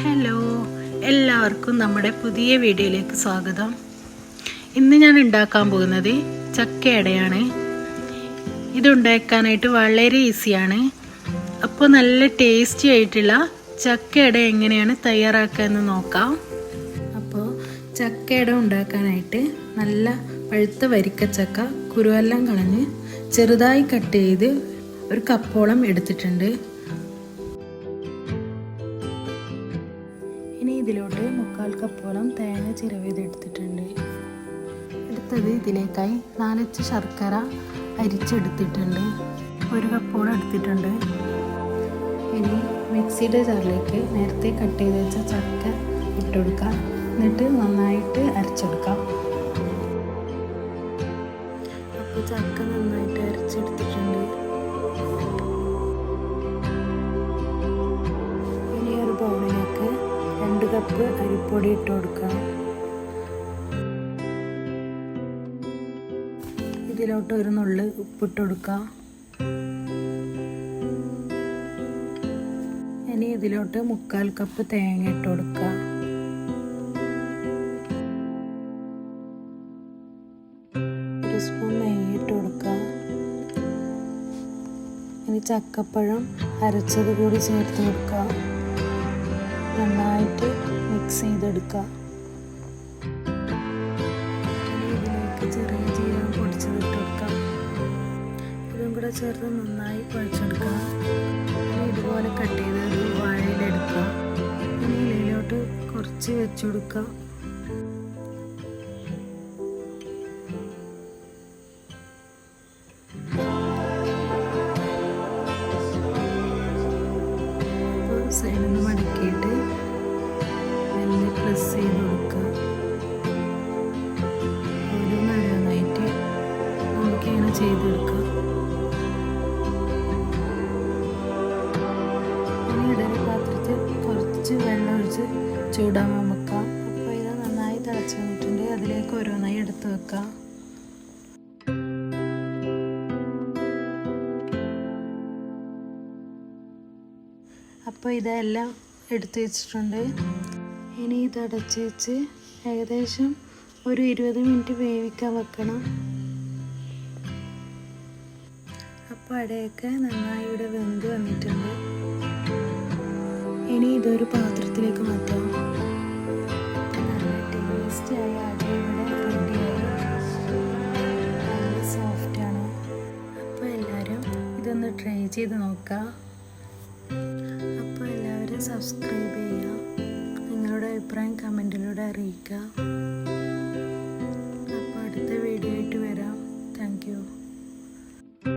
Hello, എല്ലാവർക്കും നമ്മുടെ പുതിയ വീഡിയോയിലേക്ക് സ്വാഗതം. ഇന്ന് ഞാൻ ഉണ്ടാക്കാൻ പോകുന്നത് ചക്കയടയാണ്. ഇതുണ്ടാക്കാനായിട്ട് വളരെ ഈസിയാണ്. അപ്പോൾ നല്ല ടേസ്റ്റി ആയിട്ടുള്ള ചക്കയട എങ്ങനെയാണ് തയ്യാറാക്കുക എന്ന് നോക്കാം. അപ്പോൾ ചക്കയട ഉണ്ടാക്കാനായിട്ട് നല്ല പഴുത്ത വരിക്കച്ചക്ക കുരുവെല്ലാം കളഞ്ഞ് ചെറുതായി കട്ട് ചെയ്ത് ഒരു കപ്പോളം എടുത്തിട്ടുണ്ട്. ഇനി ഇതിലോട്ട് 1/4 കപ്പോളം തേങ്ങ ചിരവിയതെടുത്തിട്ടുണ്ട്. അടുത്തത് ഇതിലേക്കായി 4 ശർക്കര അരിച്ചെടുത്തിട്ടുണ്ട്. 1 കപ്പോളം എടുത്തിട്ടുണ്ട്. ഇനി മിക്സിയുടെ ജാറിലേക്ക് നേരത്തെ കട്ട് ചെയ്ത് വെച്ച ചക്ക ഇട്ടുകൊടുക്കാം. എന്നിട്ട് നന്നായിട്ട് അരച്ചെടുക്കാം. അപ്പോൾ ചക്ക നന്നായിട്ട് അരച്ചെടുത്തിട്ടുണ്ട്. ഇനി ഒരു ബൗളിലേക്ക് 2 കപ്പ് അരിപ്പൊടി ഇട്ട് കൊടുക്കാം. ഇതിലോട്ട് ഒരു നുള്ള് ഉപ്പിട്ട് കൊടുക്കാം. ഇനി ഇതിലോട്ട് 1/4 കപ്പ് തേങ്ങ ഇട്ട് കൊടുക്കാം. ഒരു സ്പൂൺ നെയ്യ് ഇട്ട് കൊടുക്കാം. ഇനി ചക്കപ്പഴം അരച്ചത് കൂടി ചേർത്ത് കൊടുക്കാം. നന്നായിട്ട് മിക്സ് ചെയ്തെടുക്കുക. ഇതിലേക്ക് ചെറിയ ജീരകം പൊടിച്ചതിട്ട് കൊടുക്കാം. ഇതും കൂടെ ചേർത്ത് നന്നായി കുഴച്ചെടുക്കാം. ഇതുപോലെ കട്ട് ചെയ്ത് ഒരു വാഴയിലെടുക്കുക. ഇനി ഇലയിലോട്ട് കുറച്ച് വെച്ച് കൊടുക്കുക. സൈഡിൽ നിന്ന് മടക്കിയിട്ട് മെല്ലെ പ്രസ് ചെയ്ത് കൊടുക്കുക. ഓരോന്നോരോന്നായിട്ട് നമുക്കിങ്ങനെ ചെയ്തെടുക്കാം. ഇനി ഇഡലി പാത്രത്തിൽ കുറച്ച് വെള്ളം ഒഴിച്ച് ചൂടാൻ വെക്കാം. അപ്പോൾ ഇത് നന്നായി തിളച്ച് വന്നിട്ടുണ്ട്. അതിലേക്ക് ഓരോന്നായി എടുത്ത് വെക്കാം. അപ്പോൾ ഇതെല്ലാം എടുത്ത് വെച്ചിട്ടുണ്ട്. ഇനി ഇത് അടച്ച് വെച്ച് ഏകദേശം ഒരു 20 മിനിറ്റ് വേവിക്കാൻ വെക്കണം. അപ്പോൾ അടയൊക്കെ നന്നായി ഇവിടെ വെന്ത് വന്നിട്ടുണ്ട്. ഇനി ഇതൊരു പാത്രത്തിലേക്ക് മാറ്റാം. നല്ല ടേസ്റ്റിയായ അട ഇവിടെ റെഡിയായി. നല്ല സോഫ്റ്റാണ്. അപ്പോൾ എല്ലാവരും ഇതൊന്ന് ട്രൈ ചെയ്ത് നോക്കുക. അപ്പോൾ എല്ലാവരും സബ്സ്ക്രൈബ് ചെയ്യുക. നിങ്ങളുടെ അഭിപ്രായം കമൻറ്റിലൂടെ അറിയിക്കുക.